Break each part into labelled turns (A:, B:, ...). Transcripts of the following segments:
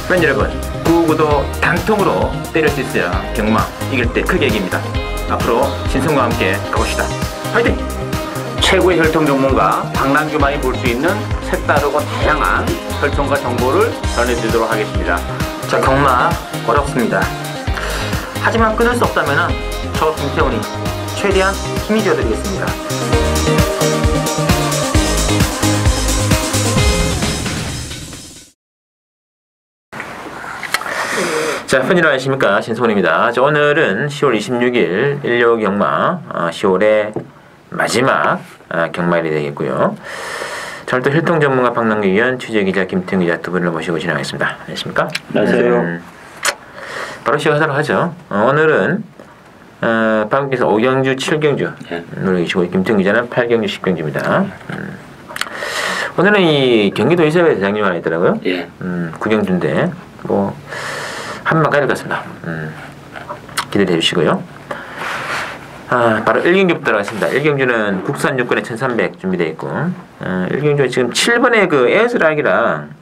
A: 팬 여러분, 구구도 단통으로 때릴 수 있어야 경마 이길 때 크게 이깁니다. 앞으로 신성과 함께 가봅시다. 화이팅!
B: 최고의 혈통 전문가 박남규만이 볼 수 있는 색다르고 다양한 혈통과 정보를 전해드리도록 하겠습니다.
C: 자, 경마 어렵습니다. 하지만 끊을 수 없다면 저 김태훈이 최대한 힘이 되어드리겠습니다.
A: 자, 팬 여러분 안녕하십니까, 신성훈입니다. 자, 오늘은 10월 26일 일요 경마 10월의 마지막 경마일이 되겠고요. 자, 오늘 또 혈통 전문가 박남규 위원, 취재기자 김태훈 기자 두 분을 모시고 진행하겠습니다. 안녕하십니까?
B: 안녕하세요.
A: 바로 시작하도록 하죠. 오늘은 방금께서 5경주, 7경주 노래계시고 김태훈 기자는 8경주, 10경주입니다. 오늘은 이 경기도 이사회 대장님 하나 있더라고요.
B: 예.
A: 9경주인데 뭐 한방 가야 될 것 같습니다. 기대해 주시고요. 바로 1경주부터 들어가겠습니다. 1경주는 국산 육군의 1300 준비되어 있고 1경주에 지금 7번에 그 에어스락이랑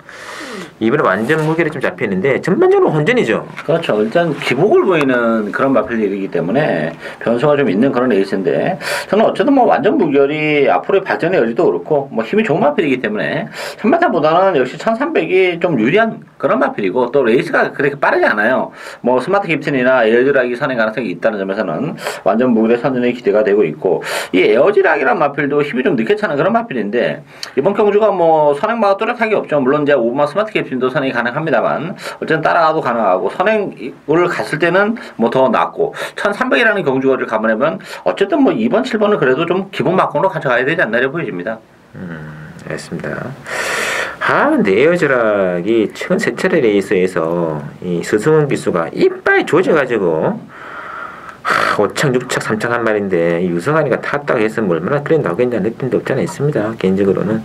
A: 이번에 완전 무게를 좀 잡혀있는데 전반적으로 혼전이죠.
B: 그렇죠. 일단 기복을 보이는 그런 마필들이기 때문에 변수가 좀 있는 그런 레이스인데, 저는 어쨌든 뭐 완전 무결이 앞으로의 발전의 여지도 그렇고 뭐 힘이 좋은 마필이기 때문에 천마타보다는 역시 1300이 좀 유리한 그런 마필이고, 또 레이스가 그렇게 빠르지 않아요. 뭐 스마트 캡틴이나 에어드락이 선행 가능성이 있다는 점에서는 완전 무결의 선전이 기대가 되고 있고, 이 에어드락이란 마필도 힘이 좀 늦게 차는 그런 마필인데 이번 경주가 뭐 선행마가 뚜렷하게 없죠. 물론 이제 오브마 스마트 캡틴도 선행이 가능합니다만 어쨌든 따라가도 가능하고, 선행을 갔을 때는 뭐 더 낫고, 1300이라는 경주를 감안하면 어쨌든 뭐 2번, 7번은 그래도 좀 기본 막공으로 가져가야 되지 않나 이렇게 보여집니다.
A: 알겠습니다. 근데 에어드락이 최근 세 차례 레이스에서 이 서승원 기수가 이빨 조져가지고 5착, 6착, 3착 한 말인데 유성환이가 탔다고 했으면 얼마나 그래 나오겠냐 느낌도 없지 않아 있습니다. 개인적으로는.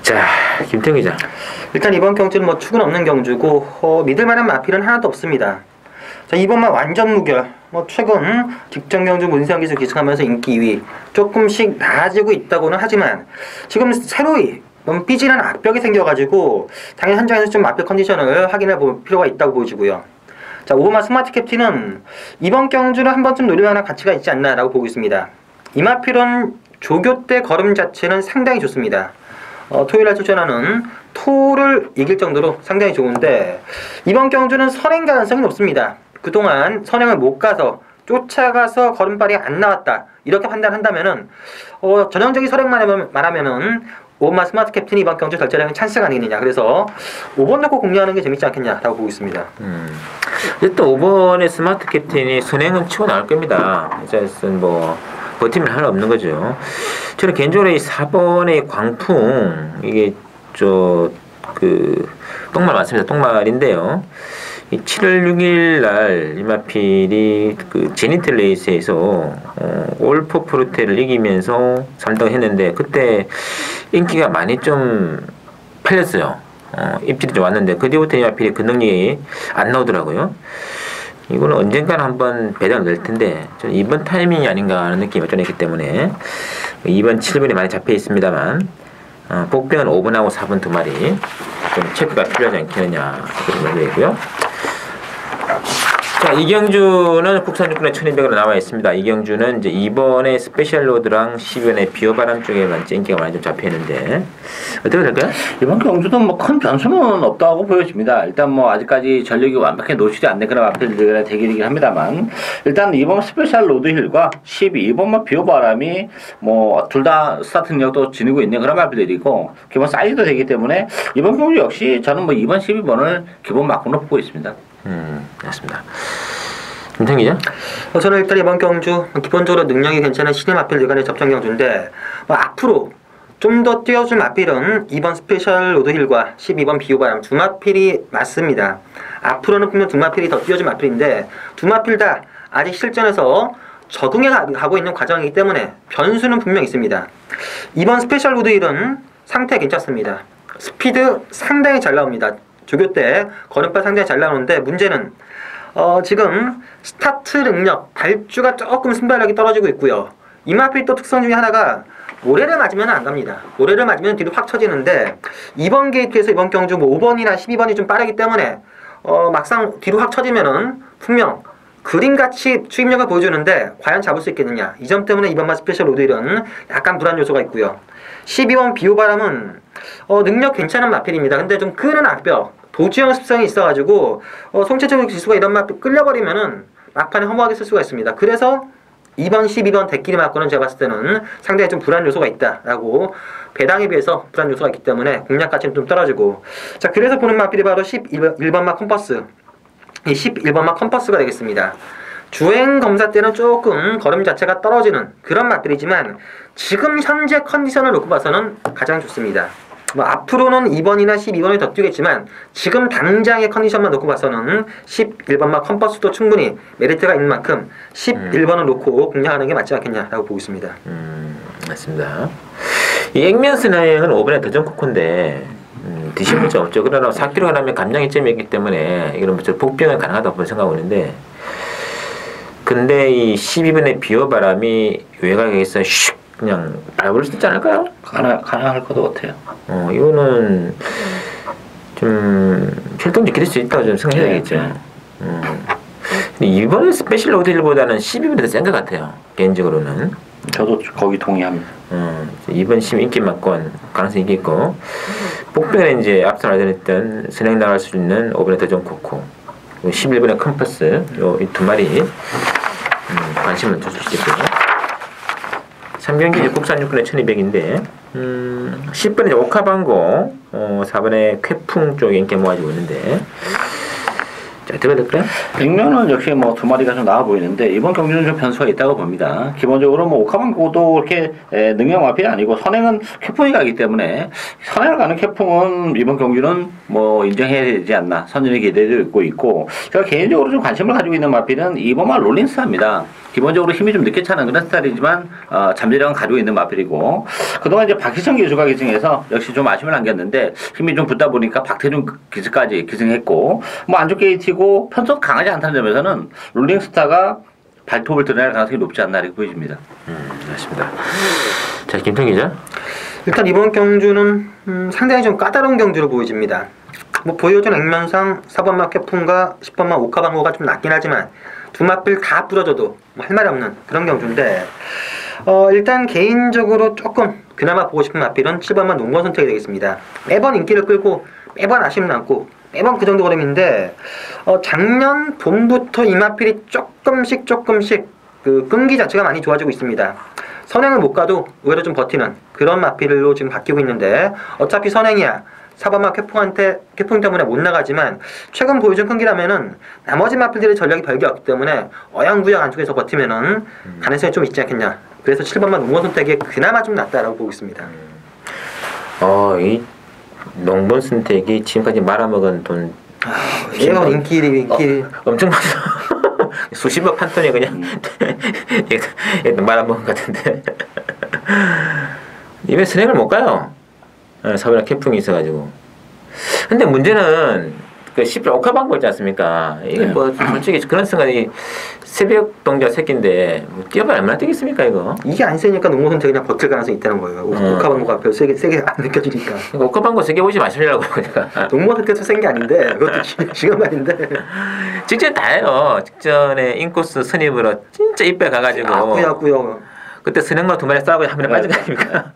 A: 자, 김태형 기자.
C: 일단 이번 경주는 뭐 축은 없는 경주고 믿을만한 마필은 하나도 없습니다. 자, 이번만 완전 무결. 뭐 최근 직전 경주 문세영 기수 기승하면서 인기 2위 조금씩 나아지고 있다고는 하지만 지금 새로이 삐진한 악벽이 생겨가지고 당연히 현장에서 좀 마필 컨디션을 확인해 볼 필요가 있다고 보여지고요. 자, 오버마 스마트 캡틴은 이번 경주를 한 번쯤 노릴만한 가치가 있지 않나라고 보고 있습니다. 이 마필은 조교 때 걸음 자체는 상당히 좋습니다. 토요일날 출전하는 토를 이길 정도로 상당히 좋은데 이번 경주는 선행 가능성이 높습니다. 그동안 선행을 못 가서 쫓아가서 걸음발이 안 나왔다 이렇게 판단한다면은 전형적인 선행만 말하면은 오버마 스마트 캡틴이 이번 경주 결제량은 찬스가 아니겠느냐. 그래서 5번 놓고 공략하는 게 재밌지 않겠냐라고 보고 있습니다.
A: 일단 5번의 스마트 캡틴이 선행은 치고 나올 겁니다. 어쨌든 뭐 버티면 하나 없는 거죠. 저는 개인적으로 이 4번의 광풍, 이게 똥말 맞습니다. 똥말인데요. 이 7월 6일 날 이마필이 그 제니트 레이스에서 올포 프로테를 이기면서 3등 했는데 그때 인기가 많이 좀 팔렸어요. 입질이 좀 왔는데 그 뒤부터 이마필이 그 능력이 안 나오더라고요. 이거는 언젠가는 한번 배당을 낼 텐데 저는 이번 타이밍이 아닌가 하는 느낌이 좀 있기 때문에 2번, 7번이 많이 잡혀 있습니다만 복병은 5번하고 4번 두 마리 좀 체크가 필요하지 않겠느냐 그런 말이고요. 자, 이경주는 국산 육군의 1200으로 나와 있습니다. 이경주는 이제 2번의 스페셜 로드랑 10번의 비어바람 쪽에만 인기가 많이 좀 잡혀 있는데 어떻게 될까요?
B: 이번 경주도 뭐 큰 변수는 없다고 보여집니다. 일단 뭐 아직까지 전력이 완벽하게 노출이 안 된 그런 마필들의 대결이긴 합니다만, 일단 2번 스페셜 로드힐과 12번만 비오바람이 뭐 둘 다 스타트 능력도 지니고 있는 그런 마필들이고 기본 사이즈도 되기 때문에 이번 경주 역시 저는 뭐 2번, 12번을 기본 막공으로 보고 있습니다.
A: 맞습니다. 김태형 기자?
C: 저는 일단 이번 경주 기본적으로 능력이 괜찮은 신의 마필들 간의 접전 경주인데 앞으로 좀 더 뛰어줄 마필은 2번 스페셜 로드힐과 12번 비오바람 두 마필이 맞습니다. 앞으로는 분명 두 마필이 더 뛰어줄 마필인데 두 마필 다 아직 실전에서 적응해 가고 있는 과정이기 때문에 변수는 분명 있습니다. 2번 스페셜 로드힐은 상태 괜찮습니다. 스피드 상당히 잘 나옵니다. 조교 때 걸음발 상당히 잘 나오는데 문제는 지금 스타트 능력, 발주가 조금 순발력이 떨어지고 있고요. 이마필 또 특성 중에 하나가 모래를 맞으면 안 갑니다. 모래를 맞으면 뒤로 확 쳐지는데 이번 게이트에서 이번 경주 뭐 5번이나 12번이 좀 빠르기 때문에 막상 뒤로 확 쳐지면은 분명 그림같이 추임력을 보여주는데 과연 잡을 수 있겠느냐. 이 점 때문에 이번 마 스페셜 로드힐은 약간 불안 요소가 있고요. 12번 비오바람은 능력 괜찮은 마필입니다. 근데 좀 끄는 악벽, 도주형 습성이 있어가지고 송체적 지수가 이런 마필 끌려버리면은 막판에 허무하게 쓸 수가 있습니다. 그래서 2번, 12번 데끼리 맞고는 제가 봤을 때는 상당히 좀 불안 요소가 있다라고 배당에 비해서 불안 요소가 있기 때문에 공략 가치는 좀 떨어지고 자 그래서 보는 마필이 바로 11번마 컴퍼스 이 11번마 컴퍼스가 되겠습니다. 주행 검사 때는 조금 걸음 자체가 떨어지는 그런 마필이지만 지금 현재 컨디션을 놓고 봐서는 가장 좋습니다. 뭐 앞으로는 2번이나 12번이 더 뛰겠지만 지금 당장의 컨디션만 놓고 봐서는 11번마 컴퍼스도 충분히 메리트가 있는 만큼 11번을 놓고 공략하는 게 맞지 않겠냐라고 보고 있습니다.
A: 맞습니다. 이 액면 스나행은 5번에 더전 코코인데 드실 문제 없죠. 그러나 4kg 하면 감량이점이 있기 때문에 이런 복병은 가능하다고 생각하고 있는데 근데 이 12번의 비오바람이 외곽에서 슉 그냥 날아버릴 수 있지 않을까요?
B: 가능할 것도 같아요.
A: 이거는 좀 활동지 기를 수 있다고 좀 생각해야 되겠죠. 근데 이번에 스페셜 로드힐보다는 12번이 더 센 것 같아요. 개인적으로는.
B: 저도 거기 동의합니다.
A: 이번 심 인기 막권 가능성이 있겠고 복병에 이제 앞서 말씀드렸던 선행 나갈 수 있는 5번의 더전 코코 11번의 컴퍼스 이 두 마리 관심을 두시고요. 3경기 국산 육군의 1200인데 10번에 오카방고 4번에 쾌풍 쪽에 인기 모아지고 있는데 자, 어떻게 될까요?
B: 백면은 역시 뭐 두 마리가 좀 나와 보이는데 이번 경기는 좀 변수가 있다고 봅니다. 기본적으로 뭐 오카방고도 그렇게 능력 마필이 아니고 선행은 쾌풍이 가기 때문에 선행을 가는 쾌풍은 이번 경기는 뭐 인정해야 되지 않나 선진의 기대도 있고 제가 개인적으로 좀 관심을 가지고 있는 마필은 2번마 롤린스입니다. 기본적으로 힘이 좀 늦게 차는 그런 스타일이지만 잠재력은 가지고 있는 마필이고 그동안 이제 박희천 기수가 기승해서 역시 좀 아쉬움을 안겼는데 힘이 좀 붙다 보니까 박태준 기수까지 기승했고 뭐 안쪽 게이트고 편속 강하지 않다는 점에서는 롤링스타가 발톱을 드러낼 가능성이 높지 않나 이렇게 보여집니다.
A: 맞습니다. 자 김통 기자.
C: 일단 이번 경주는 상당히 좀 까다로운 경주로 보여집니다. 뭐 보여준 액면상 4번마 쾌풍과 10번마 오카방고가 좀 낮긴 하지만 두 마필 다 부러져도 할 말이 없는 그런 경주인데 일단 개인적으로 조금 그나마 보고 싶은 마필은 7번마 농건 선택이 되겠습니다. 매번 인기를 끌고 매번 아쉬움 남고 매번 그 정도 걸음인데 작년 봄부터 이 마필이 조금씩 그 끈기 자체가 많이 좋아지고 있습니다. 선행을 못 가도 의외로 좀 버티는 그런 마필로 지금 바뀌고 있는데 어차피 선행이야 4번마 쾌풍 때문에 못 나가지만 최근 보여준 끈기라면은 나머지 마필들의 전략이 별게 없기 때문에 어양부양 안쪽에서 버티면은 가능성이 좀 있지 않겠냐. 그래서 7번마 농번 선택이 그나마 좀 낫다라고 보고 있습니다.
A: 이 농번 선택이 지금까지 말아먹은 돈
C: 매번 인기
A: 엄청 많아. 수십억 판돈이 그냥 말아먹은 것 같은데 이번에 선행을 못 가요. 사회나 태풍이 있어가지고. 근데 문제는 그 10일 오카방고 있지 않습니까? 이게 뭐 솔직히 그런 순간이 새벽 동자 새끼인데 뭐 뛰어봐야 얼마나 뛰겠습니까 이거?
C: 이게 안 세니까 농구 선택이 그냥 버틸 가능성이 있다는 거예요. 오카방고가 별 세게 안 느껴지니까.
A: 오카방고 세게 보지 마시려고 그러니까.
C: 농구 선택도 센 게 아닌데 그것도 지금 말인데.
A: 직전 다 해요. 직전에 인코스 선입으로 진짜 이빨 가가지고.
C: 아구요.
A: 그때 선행과 두 마리 싸우고 한 마리 빠진 거 아닙니까?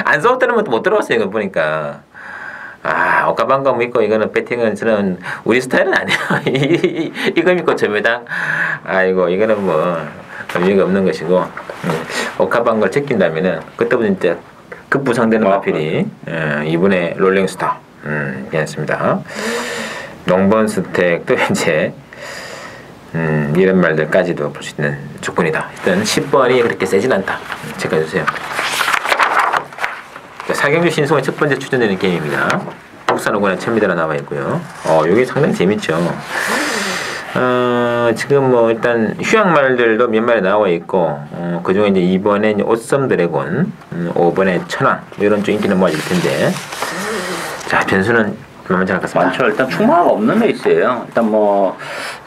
A: 안 싸웠다는 것도 못 들어왔어요 이거 보니까. 오카방고 믿고 이거는 배팅은 저는 우리 스타일은 아니에요. 이거 믿고 저배당 아이고 이거는 뭐 의미가 없는 것이고 오카방고를 제낀다면은 그때부터 진짜 급부상되는 마필이 이번에 롤링스타 괜찮습니다. 농번 스택도 이제 이런 말들까지도 볼 수 있는 조건이다. 일단 10번이 그렇게 세진 않다. 체크해주세요. 사경주 신송의 첫 번째 추천되는 게임입니다. 국산 5권에 1000m 나와 있고요. 이게 상당히 재밌죠. 지금 뭐 일단 휴양말들도 몇 마리 나와 있고, 그 중에 이제 2번에 오썸 드래곤, 5번에 천왕 이런 좀 인기는 모아질 텐데, 자 변수는 만만치 않을 것 같습니다.
B: 많죠. 일단 충마가 없는 레이스예요. 일단 뭐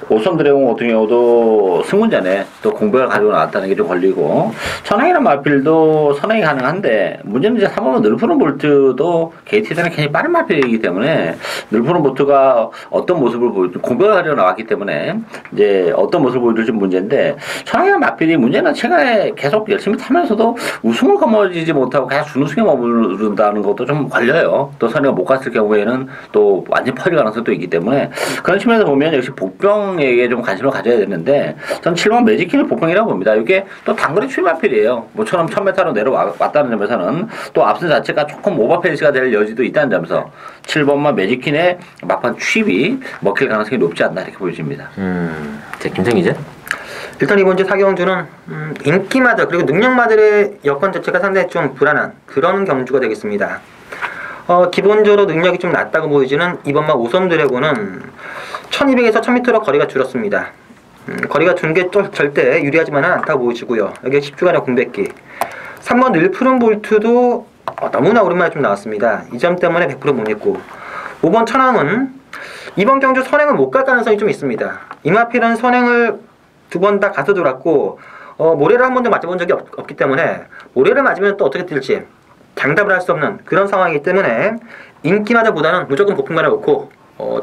B: 오섬 드래곤 같은 경우도 승문전에 또 공백을 가지고 나왔다는 게 좀 걸리고 천왕이나 마필도 선행이 가능한데 문제는 이제 3번은 늘푸른 볼트도 KT전에 굉장히 빠른 마필이기 때문에 늘푸른 볼트가 어떤 모습을 보여줄지 공백을 가지고 나왔기 때문에 이제 어떤 모습을 보여줄지 문제인데 천왕이나 마필이 문제는 최근에 계속 열심히 타면서도 우승을 거머쥐지 못하고 계속 준우승에 머무른다는 것도 좀 걸려요. 또 선행을 못 갔을 경우에는 또 완전 퍼질 가능성도 있기 때문에 그런 측면에서 보면 역시 복병에게 좀 관심을 가져야 되는데 전 7번 매직킹을 복병이라고 봅니다. 이게 또 단거리 출마필이에요. 모처럼 1000m로 내려왔다는 점에서는 또 앞선 자체가 조금 오버페이스가 될 여지도 있다는 점에서 7번만 매직킹의 막판 취입이 먹힐 가능성이 높지 않나 이렇게 보여집니다.
A: 자, 김성기죠?
C: 일단 이번 주 사경주는 인기마들 그리고 능력마들의 여건 자체가 상당히 좀 불안한 그런 경주가 되겠습니다. 기본적으로 능력이 좀 낮다고 보이지는 이번만 오섬 드래곤은 1200에서 1000m로 거리가 줄었습니다. 거리가 준 게 절대 유리하지만은 않다고 보이시고요. 여기 10주간의 공백기. 3번 늘푸른 볼트도 너무나 오랜만에 좀 나왔습니다. 이 점 때문에 100% 못 읽고 5번 천왕은 이번 경주 선행을 못 갈 가능성이 좀 있습니다. 이마필은 선행을 2번 다 가서 돌았고 모래를 한 번도 맞아본 적이 없기 때문에 모래를 맞으면 또 어떻게 될지 장담을 할 수 없는 그런 상황이기 때문에 인기마다보다는 무조건 복병만을 놓고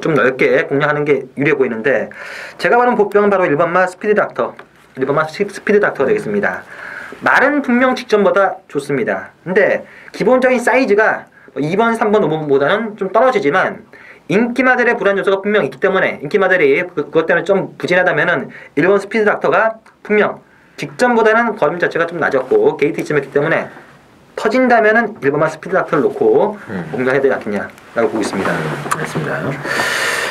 C: 좀 넓게 공략하는 게 유리해 보이는데 제가 말하는 복병은 바로 1번마 스피드 닥터 1번마 스피드 닥터가 되겠습니다. 말은 분명 직전보다 좋습니다. 근데 기본적인 사이즈가 2번, 3번, 5번보다는 좀 떨어지지만 인기마들의 불안 요소가 분명 있기 때문에 인기마들이 그것 때문에 좀 부진하다면은 1번 스피드 닥터가 분명 직전보다는 걸음 자체가 좀 낮았고 게이트 이쯤했기 때문에 터진다면은 1번만 스피드 닥터를 놓고 공략해야 되지 않겠냐라고 보고 있습니다.
A: 맞습니다.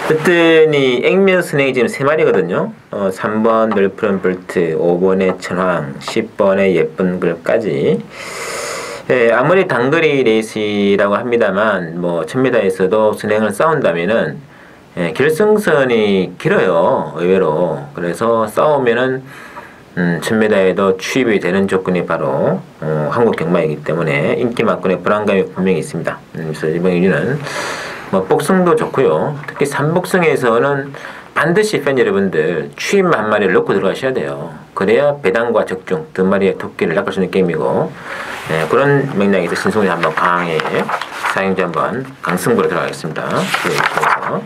A: 그랬더니 액면 스낵이 지금 3마리거든요. 3번 늘푸른 볼트, 5번의 천황, 10번의 예쁜 글까지. 예, 아무리 단거리 레이스라고 합니다만 뭐 1000m에서도 스낵을 싸운다면은 결승선이 길어요. 의외로. 그래서 싸우면은 1000m에도 추입이 되는 조건이 바로 한국 경마이기 때문에 인기만큼의 불안감이 분명히 있습니다. 그래서 이번 경기는 뭐 복승도 좋고요. 특히 삼복승에서는 반드시 팬 여러분들 추임 한 마리를 넣고 들어가셔야 돼요. 그래야 배당과 적중 두 마리의 토끼를 낚을 수 있는 게임이고 그런 맥락에서 신성훈이 한번 강하게 사행주 한번 강승부로 들어가겠습니다. 그래서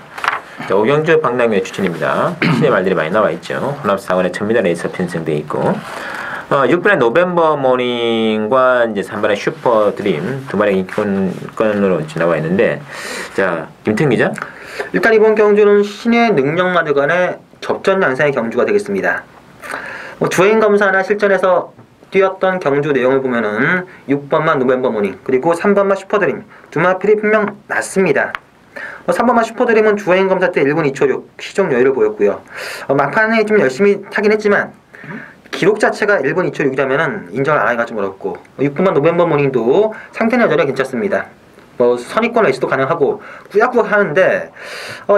A: 자, 오경주 박남규의 추천입니다. 신의 말들이 많이 나와 있죠. 혼합4원의 1000m 레이스 편성되어 있고 6번의 노벤버 모닝과 이제 3번의 슈퍼 드림 두 마리 인기권으로 나와 있는데 자, 김태형 기자?
C: 일단 이번 경주는 신의 능력마들 간의 접전 양상의 경주가 되겠습니다. 주행 검사나 실전에서 뛰었던 경주 내용을 보면은 6번만 노벤버 모닝 그리고 3번만 슈퍼드림 두 마필이 분명 낮습니다. 3번만 슈퍼드림은 주행 검사 때 1분 2초 6 시종 여유를 보였고요. 막판에 좀 열심히 타긴 했지만 기록 자체가 1분 2초 6이라면 인정을 안 하기가 좀 어렵고 6번만 노벤버 모닝도 상태는 여전히 괜찮습니다. 선입권 레이스도 가능하고 꾸역꾸역 하는데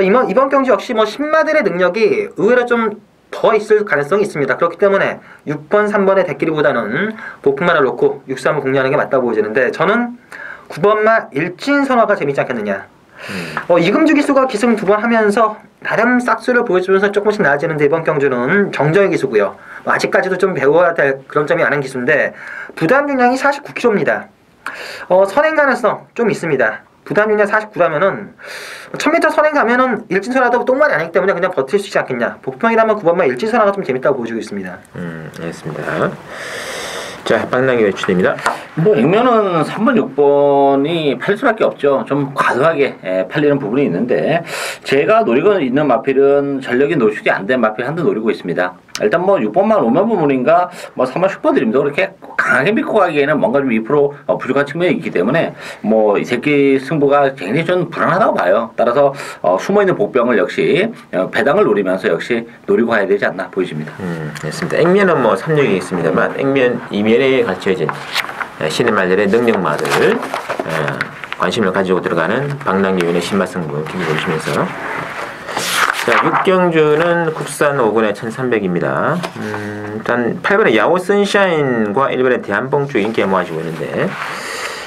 C: 이번 경주 역시 10마들의 능력이 의외로 좀 더 있을 가능성이 있습니다. 그렇기 때문에 6번, 3번의 대끼리보다는 복풍만을 놓고 6-3을 공략하는 게 맞다고 보여지는데 저는 9번마 일진선화가 재밌지 않겠느냐. 이금주 기수가 기승 2번 하면서 나름 싹수를 보여주면서 조금씩 나아지는데 이번 경주는 정정의 기수고요. 아직까지도 좀 배워야 될 그런 점이 많은 기수인데 부담 중량이 49kg입니다. 선행 가능성 좀 있습니다. 부담 중량 49라면은 1000m 선행 가면은 일진선화도 똥말이 아니기 때문에 그냥 버틸 수 있지 않겠냐. 복평이라면 9번만 일진선화가 좀 재밌다고 보여주고 있습니다.
A: 알겠습니다. 자, 박남규의 추천입니다.
B: 액면은 3번, 6번이 팔릴 수밖에 없죠. 좀 과도하게 팔리는 부분이 있는데 제가 노리고 있는 마필은 전력이 노출이 안 된 마필 한 대 노리고 있습니다. 일단 6번만 오면 부분인가 3번 슈퍼드림도 그렇게 강하게 믿고 가기에는 뭔가 좀 2% 부족한 측면이 있기 때문에 이 새끼 승부가 굉장히 좀 불안하다고 봐요. 따라서 숨어있는 복병을 역시 배당을 노리면서 역시 노리고 가야 되지 않나 보여집니다.
A: 됐습니다. 액면은 3력이 있습니다만 액면 이면에 갖춰진 신의 말들의 능력마들 관심을 가지고 들어가는 박남규 위원의 신마승부 기기 보시면서 자, 6경주는 국산 5군의 1300입니다. 일단 8번의 야오 선샤인과 1번의 대한봉주 인기에 모아지고 있는데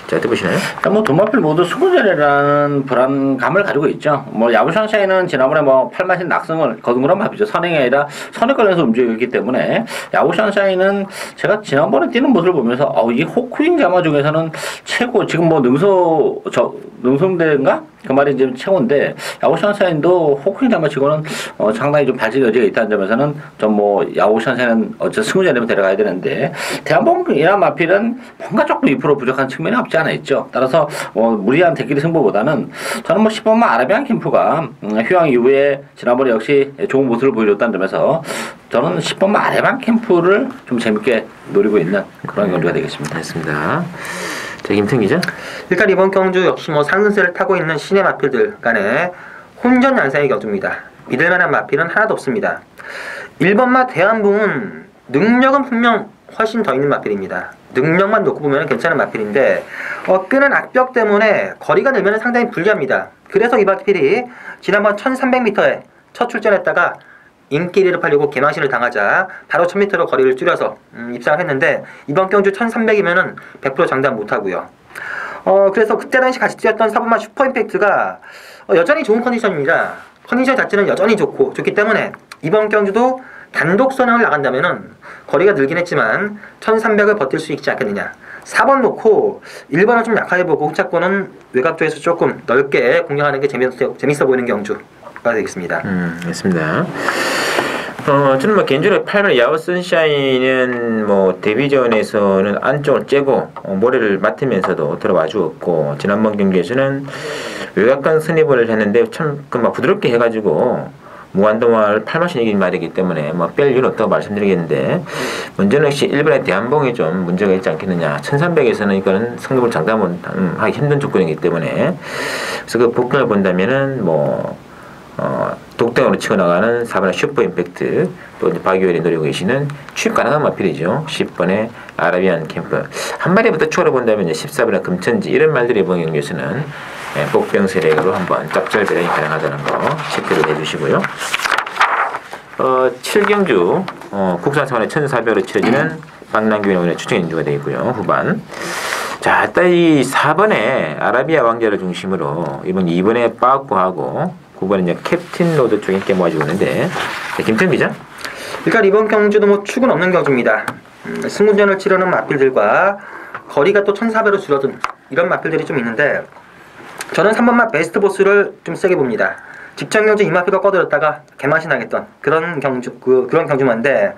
A: 자, 어떻게 보시나요?
B: 뭐 두 마필 모두 수구전이라는 불안감을 가지고 있죠. 뭐 야구 션샤인은 지난번에 뭐 팔마신 낙승을 거둔 그런 마필이죠. 선행이 아니라 선행권에서 움직였기 때문에 야구 션샤인은 제가 지난번에 뛰는 모습을 보면서 이 호크윙 자마 중에서는 최고 지금 뭐 능성대인가? 그 말이 지금 최고인데 야구 션샤인도 호크윙 자마 치고는 상당히 좀 발전 여지가 있다는 점에서는 좀 뭐 야구 션샤인은 어쨌든 승부전이면 데려가야 되는데 대한봉이나 마필은 뭔가 조금 2% 부족한 측면이 없지 않아 있죠. 따라서 무리한 대끼리 승부보다는 저는 뭐 10번만 아라비안 캠프가 휴양 이후에 지난번에 역시 좋은 모습을 보여줬다는 점에서 저는 10번만 아라비안 캠프를 좀 재밌게 노리고 있는 그런 경기가 되겠습니다.
A: 맞습니다. 자, 김태형 기자.
C: 일단 이번 경주 역시 뭐 상승세를 타고 있는 신의 마필들 간에 혼전 양상의 경주입니다. 믿을만한 마필은 하나도 없습니다. 1번마 대한봉은 능력은 분명 훨씬 더 있는 마필입니다. 능력만 놓고 보면 괜찮은 마필인데 끄는 악벽 때문에 거리가 늘면 상당히 불리합니다. 그래서 이 마필이 지난번 1300m에 첫 출전했다가 인기리를 팔려고 개망신을 당하자 바로 1000m로 거리를 줄여서 입상을 했는데 이번 경주 1300이면은 100% 장담 못하고요. 그래서 그때 당시 같이 뛰었던 4번마 슈퍼임팩트가 여전히 좋은 컨디션입니다. 컨디션 자체는 여전히 좋기 때문에 이번 경주도 단독 선행을 나간다면은 거리가 늘긴 했지만 1300을 버틸 수 있지 않겠느냐. 4번 놓고 1번을 좀 약하게 보고 후차권은 외곽 쪽에서 조금 넓게 공략하는 게 재밌어 보이는 경주가 되겠습니다.
A: 맞습니다. 저는 뭐 개인적으로 8번 야후 선샤인은 뭐 데뷔전에서는 안쪽을 째고 모래를 맡으면서도 들어와 주었고 지난번 경기에서는 외곽간 선입을 했는데 참 막 부드럽게 해가지고 무한도마를 8마신 이긴 말이기 때문에 뭐 뺄 이유는 없다고 말씀드리겠는데 문제는 역시 1번의 대한봉이 좀 문제가 있지 않겠느냐. 1300에서는 이거는 승급을 장담하기 힘든 조건이기 때문에 그래서 그 복근을 본다면은 뭐 독등으로 치고 나가는 4번의 슈퍼 임팩트 또 이제 박유열이 노리고 계시는 취입 가능한 마필이죠. 10번의 아라비안 캠프 한 마리부터 추가로 본다면 14번의 금천지 이런 말들이 이번 경기에서는 복병 세력으로 한번 짭짤 배당이 가능하다는 거 체크를 해주시고요. 7경주 국산 차원의 1400으로 치러지는 박남규 오늘 추천 인주가 되어 있고요. 후반 자, 일단 이 4번의 아라비아 왕자를 중심으로 이번 2번에 빠꾸하고 9번에 이제 캡틴 로드 쪽에 꽤 모아지고 있는데 김태형 기자.
C: 일단 이번 경주도 뭐 축은 없는 경주입니다. 승군전을 치르는 마필들과 거리가 또 1400으로 줄어든 이런 마필들이 좀 있는데 저는 3번마 베스트 보스를 좀 세게 봅니다. 직전 경주 이 마필과 꺼들었다가 개망신하겠던 그런 경주만데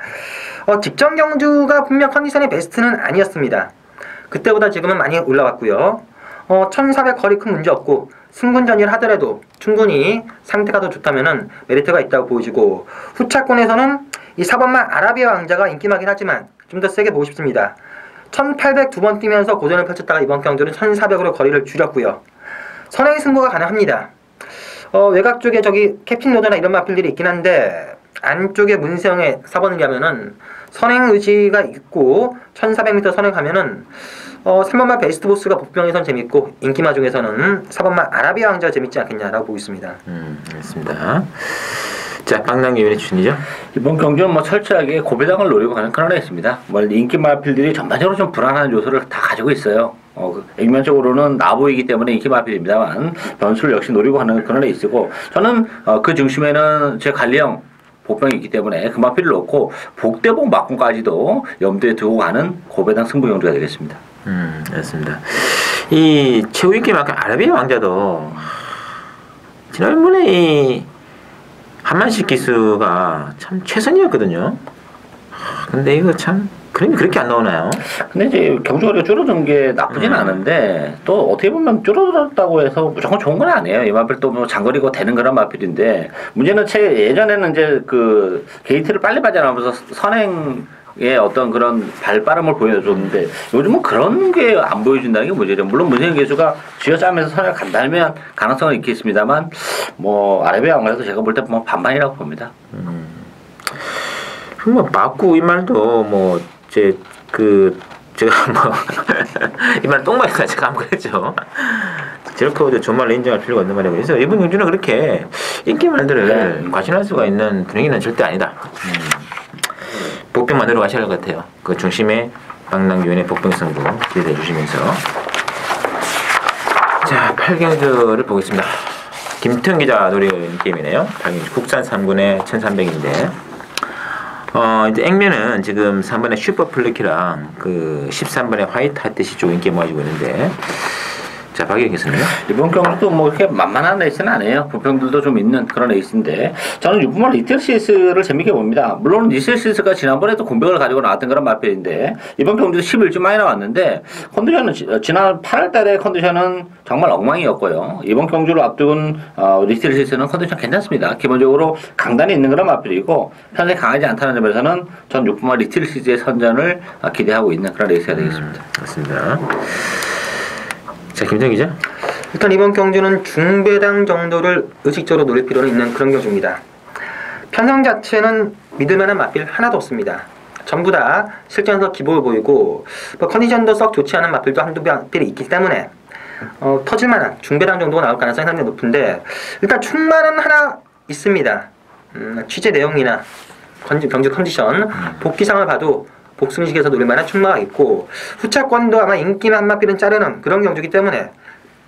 C: 직전 경주가 분명 컨디션이 베스트는 아니었습니다. 그때보다 지금은 많이 올라왔고요. 1400 거리 큰 문제 없고 승군전이라 하더라도 충분히 상태가 더 좋다면은 메리트가 있다고 보여지고 후차권에서는 이 4번마 아라비아 왕자가 인기마긴 하지만 좀 더 세게 보고 싶습니다. 1800 두 번 뛰면서 고전을 펼쳤다가 이번 경주는 1400으로 거리를 줄였고요. 선행 승부가 가능합니다. 외곽 쪽에 저기 캡틴 로드나 이런 마필들이 있긴 한데 안쪽에 문세영의 4번을 가면은 선행 의지가 있고 1400m 선행하면은 3번마 베스트 보스가 복병에선 재밌고 인기마 중에서는 4번마 아라비아 왕자가 재밌지 않겠냐라고 보고 있습니다.
A: 알겠습니다. 자, 박남규 위원의 추천이죠?
B: 이번 경주는 뭐 철저하게 고배당을 노리고 가는 그런 애였습니다. 뭐 인기 마필들이 전반적으로 좀 불안한 요소를 다 가지고 있어요. 액면적으로는 나보이기 때문에 인기 마필입니다만 변수를 역시 노리고 하는 그런 애있고 저는 그 중심에는 제 관리형 복병이 있기 때문에 그 마필을 놓고 복대복 막군까지도 염두에 두고 가는 고배당 승부 경주가 되겠습니다.
A: 알겠습니다. 이 최후 인기 만큼 아라비아 왕자도 지난번에 이 한만식 기수가 참 최선이었거든요. 근데 이거 참 그림이 그렇게 안 나오나요?
B: 근데 이제 경주거리가 줄어든 게 나쁘진 않은데 또 어떻게 보면 줄어들었다고 해서 무조건 좋은 건 아니에요. 이 마필 또 뭐 장거리고 되는 그런 마필인데 문제는 예전에는 이제 그 게이트를 빨리 빠져나오면서 선행의 어떤 그런 발빠름을 보여줬는데 요즘은 그런 게 안 보여준다는 게 문제죠. 물론 문세영 기수가 쥐어짜면서 선행을 간다면 가능성은 있겠습니다만 뭐 아라비아 왕가에서 제가 볼 때 뭐 반반이라고 봅니다.
A: 뭐 맞고 이 말도 뭐 제가 뭐 이 말 똥말이니까 제가 안 그랬죠. 제로코도 정말로 인정할 필요가 없는 말이고 그래서 이번 경주는 그렇게 인기 말들을 과신할 수가 있는 분위기는 절대 아니다. 복병 만들어 가셔야 할 것 같아요. 그 중심에 박남규 의원의 복병 승부 기대해 주시면서 자, 8경주를 보겠습니다. 김태형 기자 노린 게임이네요. 당연히 국산 3군에 1300인데 이제 액면은 지금 3번에 슈퍼 플루키랑 그 13번에 화이트 핫듯이 좀 인기 모아지고 있는데 자, 박예경 교수님.
B: 이번 경기도 뭐 이렇게 만만한 레이스는 아니에요. 부평들도 좀 있는 그런 레이스인데 저는 6분만 리틀 시스를 재밌게 봅니다. 물론 리틀 시스가 지난번에도 공백을 가지고 나왔던 그런 마필인데 이번 경기도 11주 많이 나왔는데 컨디션은 지난 8월 달에 컨디션은 정말 엉망이었고요. 이번 경주를 앞둔 리틀 시스는 컨디션 괜찮습니다. 기본적으로 강단이 있는 그런 마필이고 현재 강하지 않다는 점에서는 전 6분만 리틀 시스의 선전을 기대하고 있는 그런 레이스가 되겠습니다.
A: 맞습니다. 자, 김정 기자.
C: 일단 이번 경주는 중배당 정도를 의식적으로 노릴 필요는 있는 그런 경주입니다. 편성 자체는 믿을만한 마필 하나도 없습니다. 전부 다 실전에서 기복을 보이고 뭐 컨디션도 썩 좋지 않은 마필도 한두 마필이 있기 때문에 터질만한 중배당 정도가 나올 가능성이 상당히 높은데 일단 충만은 하나 있습니다. 취재 내용이나 경주 컨디션, 복귀상을 봐도 복승식에서 노릴만한 충마가 있고 후차권도 아마 인기나 한마필은 자르는 그런 경주이기 때문에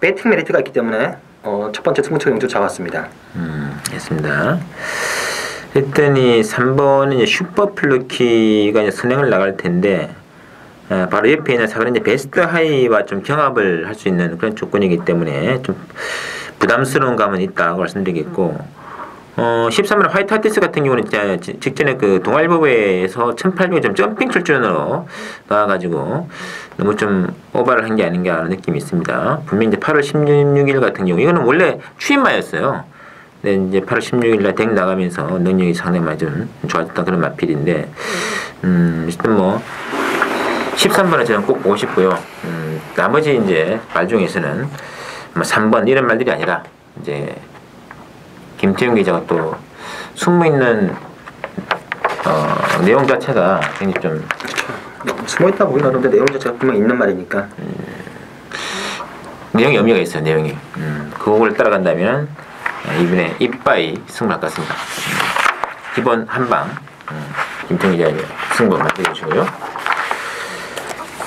C: 배팅 메리트가 있기 때문에 첫 번째 승부처 경주 잡았습니다.
A: 알겠습니다. 했더니 3번은 이제 슈퍼 플루키가 이제 선행을 나갈 텐데 바로 옆에 있는 4번은 이제 베스트 하이와 좀 경합을 할 수 있는 그런 조건이기 때문에 좀 부담스러운 감은 있다고 말씀드리겠고 13번 화이트 하티스 같은 경우는 직전에 그 동아일보에서 1800점 점핑 출전으로 나와가지고 너무 좀 오버를 한 게 아닌가 하는 느낌이 있습니다. 분명히 이제 8월 16일 같은 경우 이거는 원래 추임마였어요. 근데 이제 8월 16일 날 덱 나가면서 능력이 상당히 많이 좀 좋아졌던 그런 마필인데 일단 뭐 13번은 저는 꼭 보고 싶고요. 나머지 이제 말 중에서는 뭐 3번 이런 말들이 아니라 이제 김태형 기자가 또 숨어있는 내용 자체가 굉장히 좀
C: 숨어있다 보긴 하는데 내용 자체가 분명 있는 말이니까
A: 내용이 의미가 있어요. 내용이 그걸 따라간다면 이번에 이빠이 승부할 것 같습니다. 기본 한방 김태형 기자의 승부 만들어주시고요.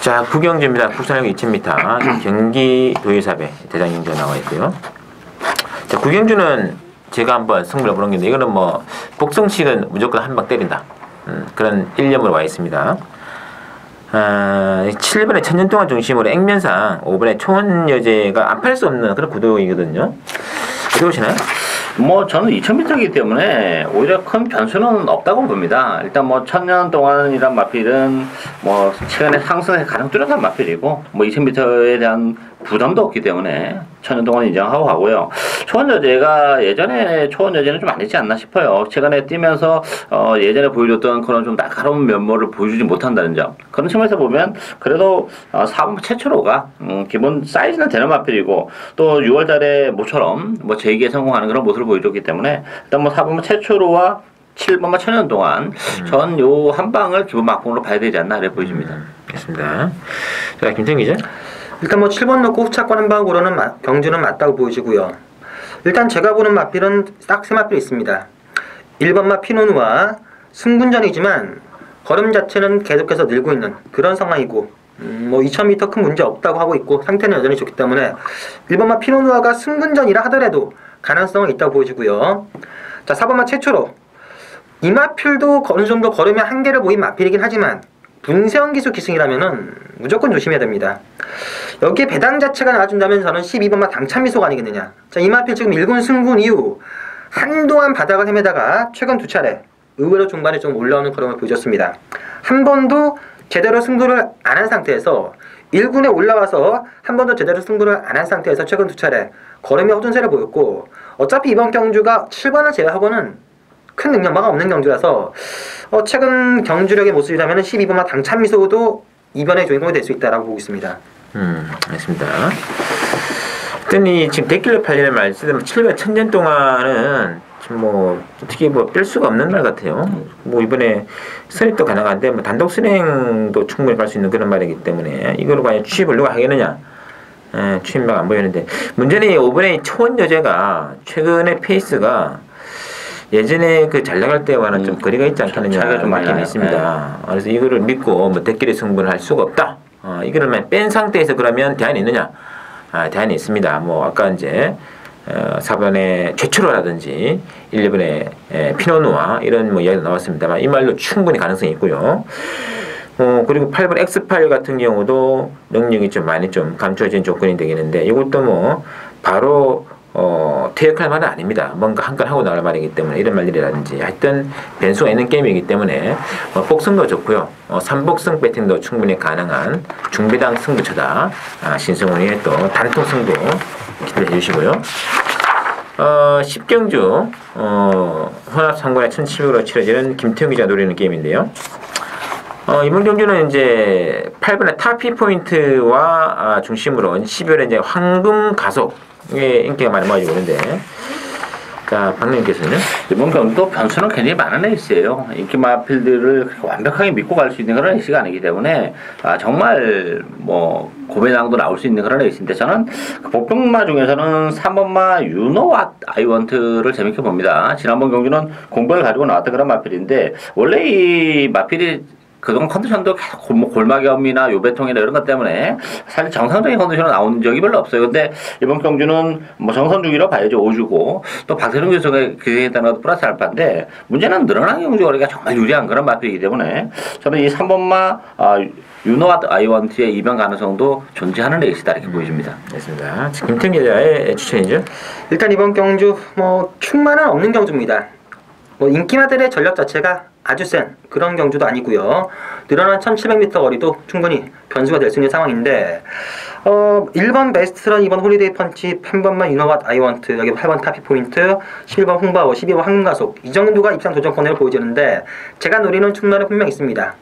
A: 자, 구경주입니다. 국산형 2000m 경기 도의사배 대장경주가 나와 있고요. 자, 구경주는 제가 한번 승부를 보는 건데 이거는 뭐 복성식은 무조건 한 방 때린다 그런 일념으로 와 있습니다. 7번에 천년 동안 중심으로 액면상 5번에 초원여제가 안 팔 수 없는 그런 구도이거든요. 어떻게 보시나요?
B: 뭐 저는 2000m이기 때문에 오히려 큰 변수는 없다고 봅니다. 일단 뭐 1000년 동안이란 마필은 뭐 최근에 상승에 가장 뚜렷한 마필이고 뭐 2000m에 대한 부담도 없기 때문에 1000년 동안 인정하고 가고요. 초원여제가 예전에 초원여제는 좀 아니지 않나 싶어요. 최근에 뛰면서 예전에 보여줬던 그런 좀 날카로운 면모를 보여주지 못한다는 점. 그런 측면에서 보면 그래도 4번 최초로가 기본 사이즈는 되는 마필이고 또 6월달에 모처럼 뭐 제2기에 성공하는 그런 모습을 보여줬기 때문에 일단 뭐 4번 최초로와 7번만 천년 동안 전 요 한 방을 기본 막공으로 봐야 되지 않나 이렇게 보여집니다.
A: 알겠습니다. 자, 김태형 기자.
C: 일단 뭐 7번 넣고 후차권 한 방으로는 경주는 맞다고 보여지고요. 일단 제가 보는 마필은 딱 세 마필이 있습니다. 1번마 피노누아 승군전이지만 걸음 자체는 계속해서 늘고 있는 그런 상황이고 뭐 2000m 큰 문제 없다고 하고 있고 상태는 여전히 좋기 때문에 1번마 피노누아가 승군전이라 하더라도 가능성은 있다고 보여지고요. 자, 4번마 최초로 이 마필도 어느 정도 걸음에 한계를 보인 마필이긴 하지만 분세형 기수 기승이라면은 무조건 조심해야 됩니다. 여기에 배당 자체가 나와준다면 저는 12번마 당찬미소가 아니겠느냐. 자, 이 마필 지금 1군 승군 이후 한동안 바닥을 헤매다가 최근 두 차례 의외로 중반에 좀 올라오는 걸음을 보여줬습니다. 한 번도 제대로 승부를 안 한 상태에서 1군에 올라와서 한 번도 제대로 승부를 안 한 상태에서 최근 두 차례 걸음의 호전세를 보였고 어차피 이번 경주가 7번을 제외하고는 큰 능력마가 없는 경주라서 최근 경주력의 모습이라면 12번마 당찬미소도 이번에 주인공이 될 수 있다라고 보고 있습니다.
A: 알겠습니다. 일단 지금 댓글로 팔리는 말씀 7번 천년 동안은 뭐 어떻게 뭐 뺄 수가 없는 말 같아요. 뭐 이번에 선입도 가능한데 뭐 단독 선행도 충분히 갈 수 있는 그런 말이기 때문에 이거로 과연 취입을 누가 하겠느냐. 취입막 안 보이는데 문제는 5번의 초원여제가 최근에 페이스가 예전에 그 잘 나갈 때와는 좀 거리가 있지 않겠느냐 좀 느낌이 있습니다. 그래서 이거를 믿고 뭐 대끼리 승부를 할 수가 없다. 이거를 뺀 상태에서 그러면 대안이 있느냐? 대안이 있습니다. 뭐 아까 이제 4번의 최초로라든지 1, 2번의 피노누아 이런 뭐 이야기가 나왔습니다만 이 말로 충분히 가능성이 있고요. 그리고 8번 X8 같은 경우도 능력이 좀 많이 좀 감춰진 조건이 되겠는데 이것도 뭐 바로 퇴역할 말은 아닙니다. 뭔가 한 건 하고 나갈 말이기 때문에 이런 말들이라든지 하여튼 변수가 있는 게임이기 때문에 복승도 좋고요. 3복승 배팅도 충분히 가능한 중배당 승부처다. 신승훈이의 또 단통 승부 기대해 주시고요. 10경주 혼합 상관의 1700으로 치러지는 김태형 기자 노리는 게임인데요. 이번 경주는 이제 8번의 타피 포인트와 중심으로 12월에 이제 황금 가속의 인기가 많이 모아지고 있는데, 자, 박님께서는
B: 이번 경기도 변수는 굉장히 많은 레이스예요. 인기 마필드를 그렇게 완벽하게 믿고 갈 수 있는 그런 레이스가 아니기 때문에 정말 뭐 고배당도 나올 수 있는 그런 레이스인데 저는 그 복병마 중에서는 3번마 유노와 아이원트를 재밌게 봅니다. 지난번 경기는 공백을 가지고 나왔던 그런 마필인데 원래 이 마필이 그동안 컨디션도 계속 골막염이나 요배통이나 이런 것 때문에 사실 정상적인 컨디션으로 나온 적이 별로 없어요. 근데 이번 경주는 뭐 정선 주기로 봐야죠. 5주고 또 박세룡 교수가 기대했다는 것도 플러스 알파인데 문제는 늘어난 경주 거리가 정말 유리한 그런 마필이기 때문에 저는 이 3번마 유노와 아이원트의 이변 가능성도 존재하는 레이스다 이렇게 보여집니다.
A: 알겠습니다. 김태형 기자의 추천이죠?
C: 일단 이번 경주 뭐 충만은 없는 경주입니다. 뭐 인기마들의 전력 자체가 아주 센 그런 경주도 아니고요. 늘어난 1700m 거리도 충분히 변수가 될 수 있는 상황인데 1번 베스트런, 2번 홀리데이 펀치, 3번만 유노왓 아이원트, 여기 8번 타피 포인트, 11번 홍바오, 12번 황금가속 이 정도가 입상 도전권으로 보여지는데 제가 노리는 충만은 분명 있습니다.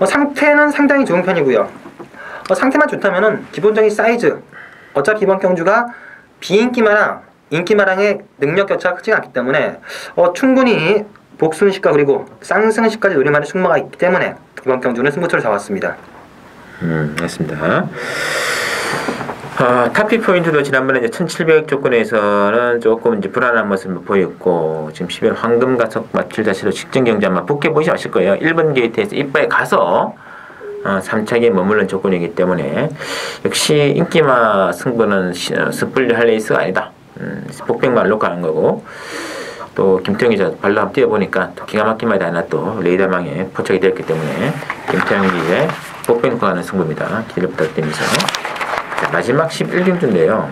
C: 상태는 상당히 좋은 편이고요. 상태만 좋다면은 기본적인 사이즈, 어차피 이번 경주가 비인기마랑 인기마랑의 능력 격차가 크지 않기 때문에 충분히 복순식과 그리고 쌍승식까지 노릴만한 승마가 있기 때문에 이번 경주는 승부처를 잡았습니다.
A: 알겠습니다. 타피 포인트도 지난번에 이제 1700 조건에서는 조금 이제 불안한 모습을 보였고 지금 11월 황금 가속 마칠 자체로 직전 경주 아마 붙게 보시 아실 거예요. 1번 게이트에서 이빨에 가서 3차기에 머무른 조건이기 때문에 역시 인기마 승부는 섣불리 할 레이스가 아니다. 복백말로 가는 거고 또 김태형 기자 발로 한번 뛰어보니까 또 기가 막힌 말이 하나 또 레이더망에 포착이 되었기 때문에 김태형 기자의 복백과 가는 승부입니다. 기대를 부탁드리면서 자, 마지막 11경주인데요.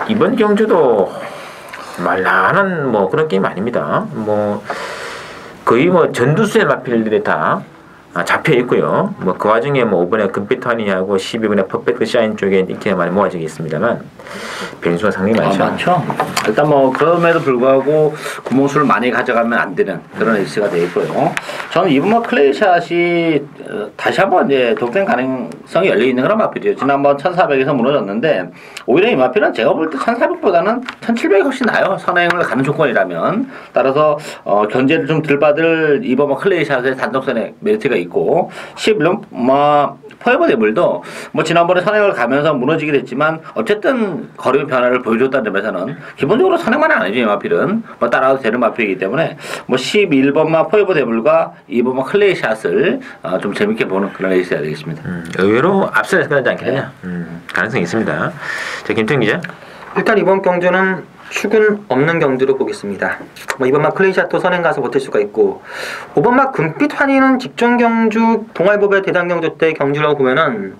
A: 이번 경주도 말랑한 뭐 그런 게임 아닙니다. 뭐 거의 뭐 전두수의 마필들이 다 잡혀 있고요. 뭐 그 와중에 뭐 5번에 금빛환이하고 12번에 퍼펙트 샤인 쪽에 인기가 많이 모아지게 있습니다만 변수가 상당히 많죠.
B: 많죠. 일단 뭐 그럼에도 불구하고 구멍수를 많이 가져가면 안 되는 그런 레이스가 되어 있고요. 저는 이번 클레이샷이 다시 한번 이제 독점 가능성이 열려 있는 그런 마필이에요. 지난번 1400에서 무너졌는데 오히려 이 마필은 제가 볼 때 1400보다는 1700이 훨씬 나아요. 선행을 가는 조건이라면. 따라서 견제를 좀 덜 받을 이번 클레이샷의 단독선의 메리트가 있고 11번 포에버 데블도 뭐 지난번에 선행을 가면서 무너지게 됐지만 어쨌든 거리 변화를 보여줬다는 점에서는 기본적으로 선행만 안 해줘 이 마필은 뭐 따라도 되는 마필이기 때문에 뭐 11번마 포에버 데블과 2번마 클레이샷을 좀 재밌게 보는 그런 레이스가 되겠습니다.
A: 의외로 앞서서 끝나지 않겠느냐? 가능성이 있습니다. 자, 김태형 기자.
C: 일단 이번 경주는 축은 없는 경주로 보겠습니다. 뭐 2번마 클레이샷도 선행 가서 버틸 수가 있고 5번마 금빛 환희는 직전 경주 동아일보배 대단 경주 때 경주라고 보면은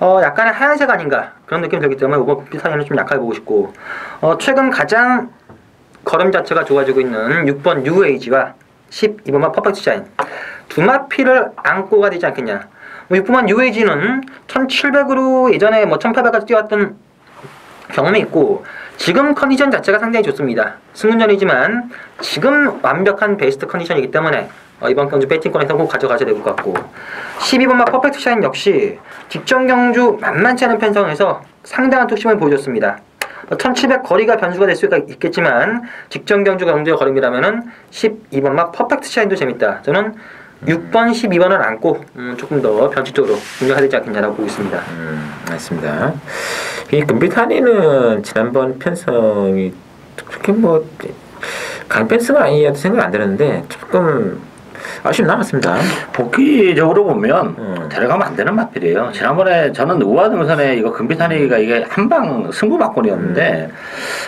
C: 약간의 하얀색 아닌가 그런 느낌이 들기 때문에 5번 금빛 환희는 좀 약하게 보고 싶고 최근 가장 걸음 자체가 좋아지고 있는 6번 뉴에이지와 12번마 퍼펙트 샤인 두 마피를 안고 가야 되지 않겠냐. 6번마 뉴에이지는 1700으로 예전에 뭐 1800까지 뛰어왔던 경험이 있고 지금 컨디션 자체가 상당히 좋습니다. 승운전이지만 지금 완벽한 베스트 컨디션이기 때문에 이번 경주 배팅권에서 꼭 가져가셔야 될 것 같고 12번마 퍼펙트 샤인 역시 직전 경주 만만치 않은 편성에서 상당한 뚝심을 보여줬습니다. 1700 거리가 변수가 될 수가 있겠지만 직전 경주 경주의 걸음이라면은 12번마 퍼펙트 샤인도 재밌다. 저는 6번, 12번을 안고 조금 더 변칙적으로 공략해야 되지 않겠냐라고 보고 있습니다.
A: 맞습니다. 이 금빛환희는 지난번 편성이 그렇게 뭐 강편성은 아니어도 생각 안 드는데 조금 아쉬움 남았습니다.
B: 복귀적으로 보면 데려가면 안 되는 마필이에요. 지난번에 저는 우하등선에 이거 금비탄이가 이게 한방 승부박권이었는데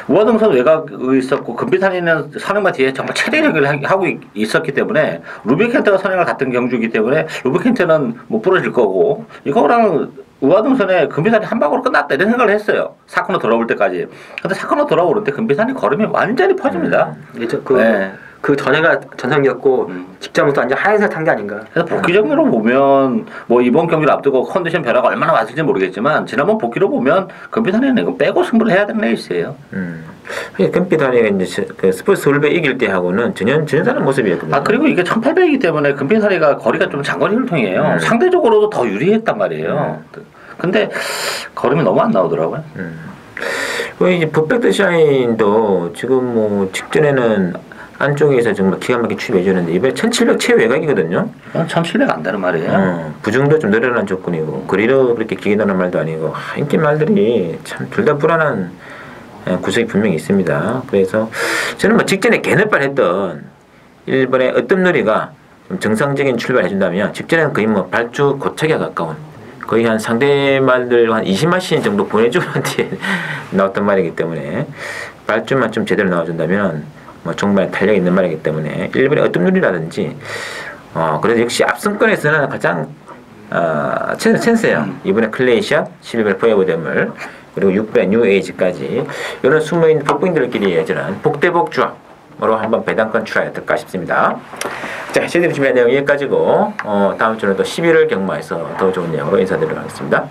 B: 우하등선 외곽에 있었고 금비탄이는 선행마 뒤에 정말 최대력을 하고 있었기 때문에 루비켄트가 선행을 갔던 경주이기 때문에 루비켄트는 못 부러질 거고 이거랑 우하등선에 금비산이 한 방으로 끝났다 이런 생각을 했어요. 사코너 돌아올 때까지. 근데 사코너 돌아오는 때 금비산이 걸음이 완전히 퍼집니다.
C: 이제
B: 네.
C: 그 전에가 전성기였고 직전부터 완전 하얀색 탄 게 아닌가.
B: 그래서 복귀적으로 보면 뭐 이번 경기를 앞두고 컨디션 변화가 얼마나 왔을지 모르겠지만 지난번 복귀로 보면 금비산이는 이거 빼고 승부를 해야 되는 레이스예요.
A: 금빛다리가 이제 그 스포츠 서울배 이길 때 하고는 전혀 다른 모습이었거든요.
B: 아 그리고 이게 1800이기 때문에 금비산이가 거리가 좀 장거리 혈통이에요. 상대적으로도 더 유리했단 말이에요. 근데 걸음이 너무 안 나오더라고요.
A: 이제 퍼펙트 샤인도 지금 뭐 직전에는 안쪽에서 정말 기가 막히게 출입해주는데 이번에 1700 최외곽이거든요.
B: 1700 안 되는 말이에요.
A: 부정도 좀 늘어난 조건이고 거리로 그렇게 길게 나는 말도 아니고 인기 말들이 참 둘 다 불안한 구석이 분명히 있습니다. 그래서 저는 뭐 직전에 개넷발했던 일본의 어떤 놀이가 좀 정상적인 출발해준다면 직전에는 거의 뭐 발주 고착에 가까운 거의 한 상대 말들 한 20마신 정도 보내주는 뒤에 나왔던 말이기 때문에 발주만 좀 제대로 나와준다면 뭐 정말 탄력 있는 말이기 때문에 일본의 어떤 놀이라든지 그래도 역시 앞선권에서는 가장 센스예요. 이번에 클레이샷, 12별 포에버 대물 그리고 6배 뉴에이지까지 이런 숨어있는 복빙들끼리 예전한 복대복 조합으로 한번 배당권 출하였을까 싶습니다. 자, 저희들이 준비한 내용 여기까지고 다음 주는 또 11월 경마에서 더 좋은 내용으로 인사드리도록 하겠습니다.